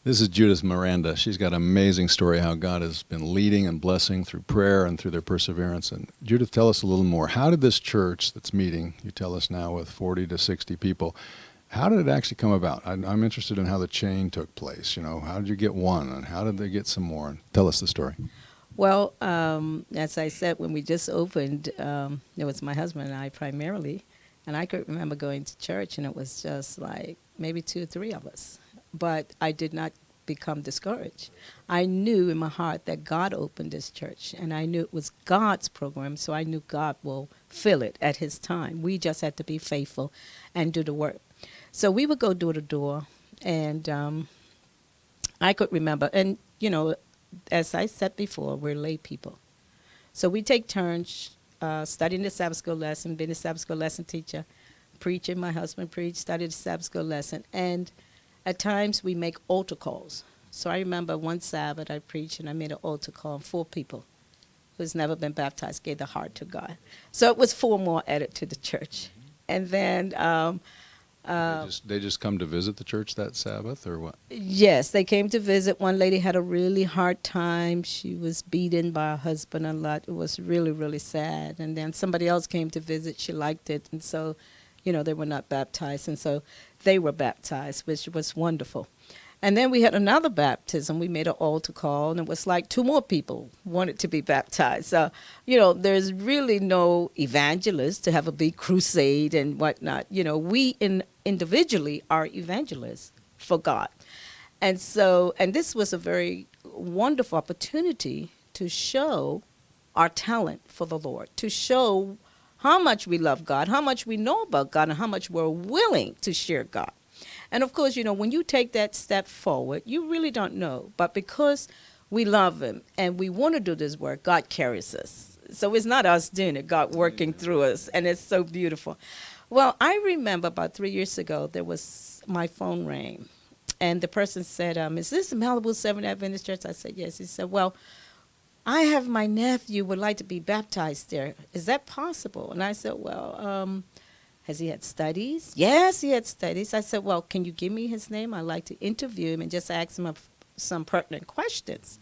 This is Judith Miranda. She's got an amazing story how God has been leading and blessing through prayer and through their perseverance. And Judith, tell us a little more. How did this church that's meeting, you tell us now with 40 to 60 people, how did it actually come about? I'm interested in how the chain took place. You know, how did you get one and how did they get some more? And tell us the story. Well, as I said, when we just opened, it was my husband and I primarily. And I could remember going to church and it was just like maybe 2 or 3 of us. But I did not become discouraged. I knew in my heart that God opened this church, and I knew it was God's program, so I knew God will fill it at his time. We just had to be faithful and do the work. So we would go door to door, and I could remember, and, you know, as I said before, we're lay people. So we take turns studying the Sabbath school lesson, being a Sabbath school lesson teacher, preaching, my husband preached, studied the Sabbath school lesson, and at times, we make altar calls. So I remember one Sabbath I preached, and I made an altar call, and 4 people who's never been baptized gave their heart to God. So it was 4 more added to the church. And then They just come to visit the church that Sabbath, or what? yes, they came to visit. One lady had a really hard time. She was beaten by her husband a lot. It was really, really sad. And then somebody else came to visit. She liked it, and so, you know, they were not baptized, and so they were baptized, which was wonderful. And then we had another baptism. We made an altar call, and it was like 2 more people wanted to be baptized. So, you know, there's really no evangelist to have a big crusade and whatnot. You know, we individually are evangelists for God. And so, and this was a very wonderful opportunity to show our talent for the Lord, to show how much we love God, how much we know about God, and how much we're willing to share God. And of course, you know, when you take that step forward, you really don't know. But because we love him and we want to do this work, God carries us. So it's not us doing it, God working through us. And it's so beautiful. Well, I remember about 3 years ago, my phone rang. And the person said, is this the Malibu Seventh Adventist Church? I said, yes. He said, well, I have my nephew would like to be baptized there. Is that possible? And I said, well, has he had studies? Yes, he had studies. I said, well, can you give me his name? I'd like to interview him and just ask him some pertinent questions.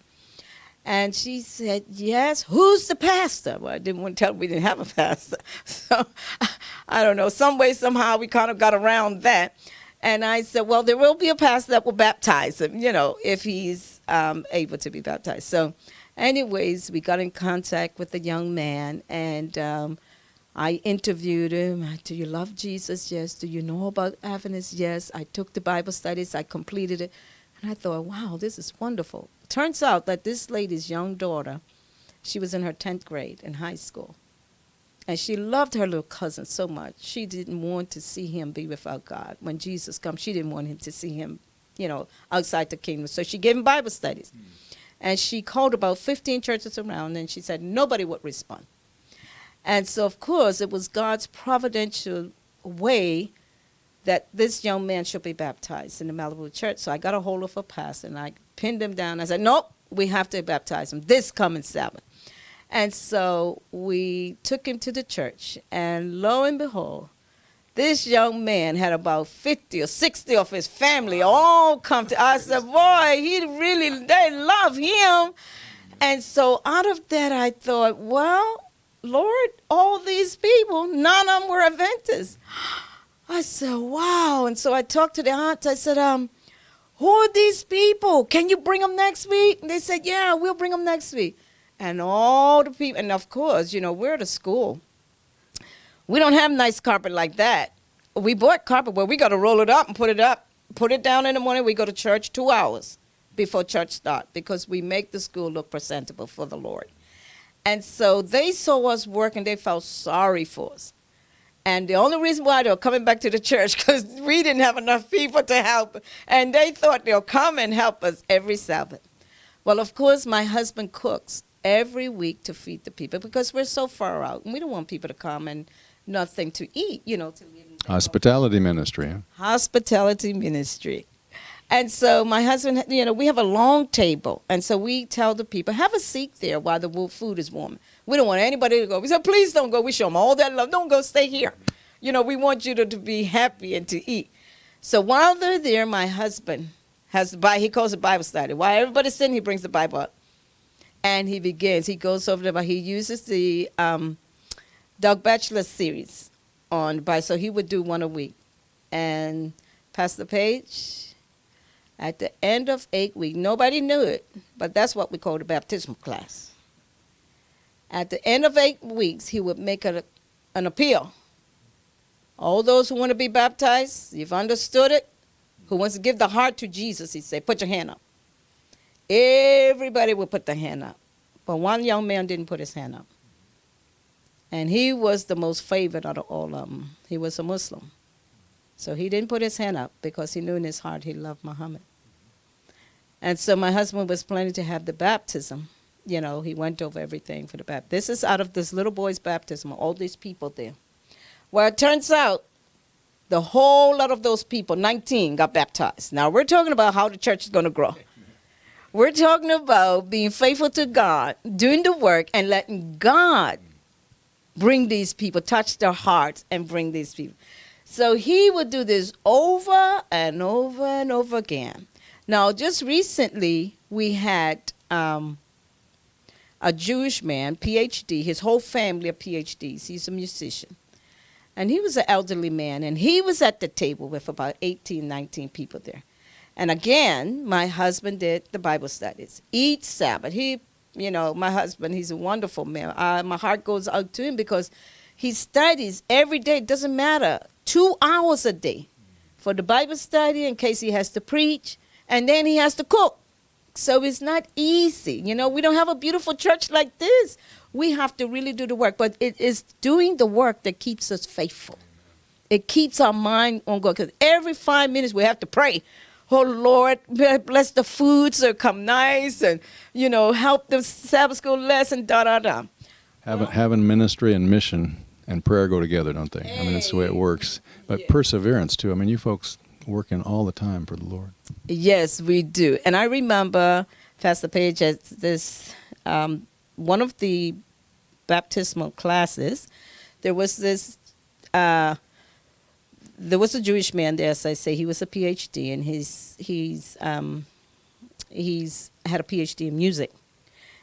And she said, yes. Who's the pastor? Well, I didn't want to tell her we didn't have a pastor. So I don't know. Some way, somehow, we kind of got around that. And I said, well, there will be a pastor that will baptize him, you know, if he's able to be baptized. So anyways, we got in contact with the young man, and I interviewed him. Do you love Jesus? Yes. Do you know about Adventists? Yes. I took the Bible studies. I completed it. And I thought, wow, this is wonderful. Turns out that this lady's young daughter, she was in her 10th grade in high school. And she loved her little cousin so much. She didn't want to see him be without God. When Jesus comes, she didn't want him to see him, you know, outside the kingdom. So she gave him Bible studies. And she called about 15 churches around, and she said nobody would respond. And so, of course, it was God's providential way that this young man should be baptized in the Malibu church. So I got a hold of a pastor, and I pinned him down. I said, nope, we have to baptize him this coming Sabbath. And so we took him to the church, and lo and behold, this young man had about 50 or 60 of his family all come to us. I said, boy, they love him. And so out of that, I thought, well, Lord, all these people, none of them were Adventists. I said, wow. And so I talked to the aunt. I said, who are these people? Can you bring them next week? And they said, yeah, we'll bring them next week. And all the people, and of course, you know, we're at a school. We don't have nice carpet like that. We bought carpet where we got to roll it up and put it down in the morning. We go to church 2 hours before church start because we make the school look presentable for the Lord. And so they saw us work, and they felt sorry for us. And the only reason why they were coming back to the church because we didn't have enough people to help. And they thought they'll come and help us every Sabbath. Well, of course, my husband cooks every week to feed the people because we're so far out. And we don't want people to come and nothing to eat, you know. Hospitality ministry. Huh? Hospitality ministry. And so my husband, you know, we have a long table. And so we tell the people, have a seat there while the food is warm. We don't want anybody to go. We said, please don't go. We show them all that love. Don't go. Stay here. You know, we want you to be happy and to eat. So while they're there, my husband has the Bible. He calls it Bible study. While everybody's sitting, he brings the Bible up. And he begins. He goes over the Bible. He uses the Doug Batchelor series on the Bible. So he would do one a week. And Pastor Page, at the end of 8 weeks, nobody knew it, but that's what we call the baptismal class. At the end of 8 weeks, he would make an appeal. All those who want to be baptized, you've understood it, who wants to give the heart to Jesus, he'd say, put your hand up. Everybody would put their hand up. But one young man didn't put his hand up. And he was the most favored out of all of them. He was a Muslim. So he didn't put his hand up because he knew in his heart he loved Muhammad. And so my husband was planning to have the baptism. You know, he went over everything for the baptism. This is out of this little boy's baptism, all these people there. Well, it turns out the whole lot of those people, 19, got baptized. Now, we're talking about how the church is going to grow. We're talking about being faithful to God, doing the work, and letting God bring these people, touch their hearts, and bring these people. So he would do this over and over and over again. Now, just recently, we had a Jewish man, PhD, his whole family are PhDs. He's a musician. And he was an elderly man, and he was at the table with about 18, 19 people there. And again, my husband did the Bible studies. Each Sabbath, my husband, he's a wonderful man. My heart goes out to him because he studies every day. It doesn't matter. 2 hours a day for the Bible study in case he has to preach, and then he has to cook. So it's not easy. You know, we don't have a beautiful church like this. We have to really do the work, but it is doing the work that keeps us faithful. It keeps our mind on God, because every 5 minutes we have to pray. Oh, Lord, bless the food so it come nice, and, help the Sabbath school lesson, da-da-da. Having ministry and mission and prayer go together, don't they? I mean, that's the way it works. But perseverance, too. I mean, you folks working all the time for the Lord. Yes, we do. And I remember, Pastor Page, at this, one of the baptismal classes, there was a Jewish man there, as I say. He was a PhD, and he's had a PhD in music.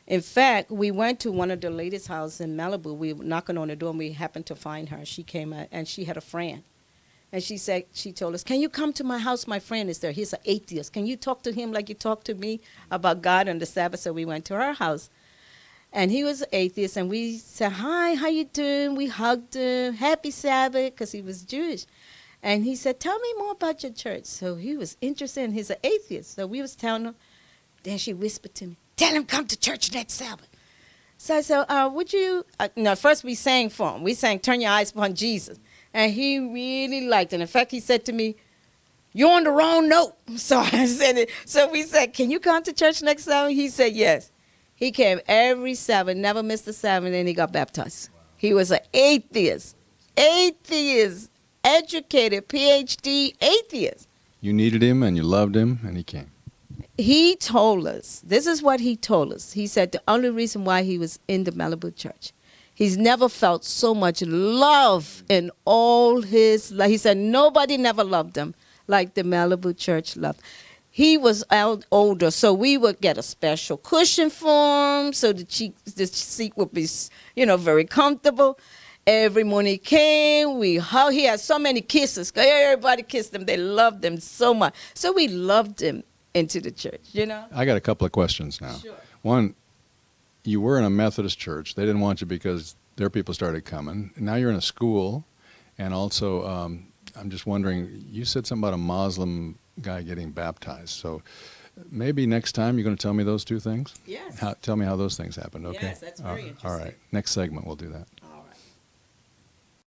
In fact, we went to one of the ladies' house in Malibu. We were knocking on the door, and we happened to find her. She came out, and she had a friend. And she told us, can you come to my house? My friend is there. He's an atheist. Can you talk to him like you talk to me about God on the Sabbath? So we went to her house. And he was an atheist, and we said, hi, how you doing? We hugged him, happy Sabbath, because he was Jewish. And he said, tell me more about your church. So he was interested, and he's an atheist. So we was telling him. Then she whispered to me, tell him come to church next Sabbath. So I said, would you? First we sang for him. We sang, turn your eyes upon Jesus. And he really liked it. In fact, he said to me, you're on the wrong note. So I said it. So we said, can you come to church next Sabbath? He said, yes. He came every Sabbath, never missed a Sabbath, and he got baptized. Wow. He was an atheist, educated, PhD, atheist. You needed him, and you loved him, and he came. He told us, this is what he told us. He said the only reason why he was in the Malibu church, he's never felt so much love in all his life. He said nobody never loved him like the Malibu church loved. He was older, so we would get a special cushion for him so the seat would be, very comfortable. Every morning he came, he had so many kisses. Everybody kissed him. They loved him so much. So we loved him into the church, I got a couple of questions now. Sure. One, you were in a Methodist church. They didn't want you because their people started coming. Now you're in a school, and also I'm just wondering, you said something about a Muslim guy getting baptized. So maybe next time you're going to tell me those two things? Yes. Tell me how those things happened, okay? Yes, that's very interesting. All right. Next segment, we'll do that.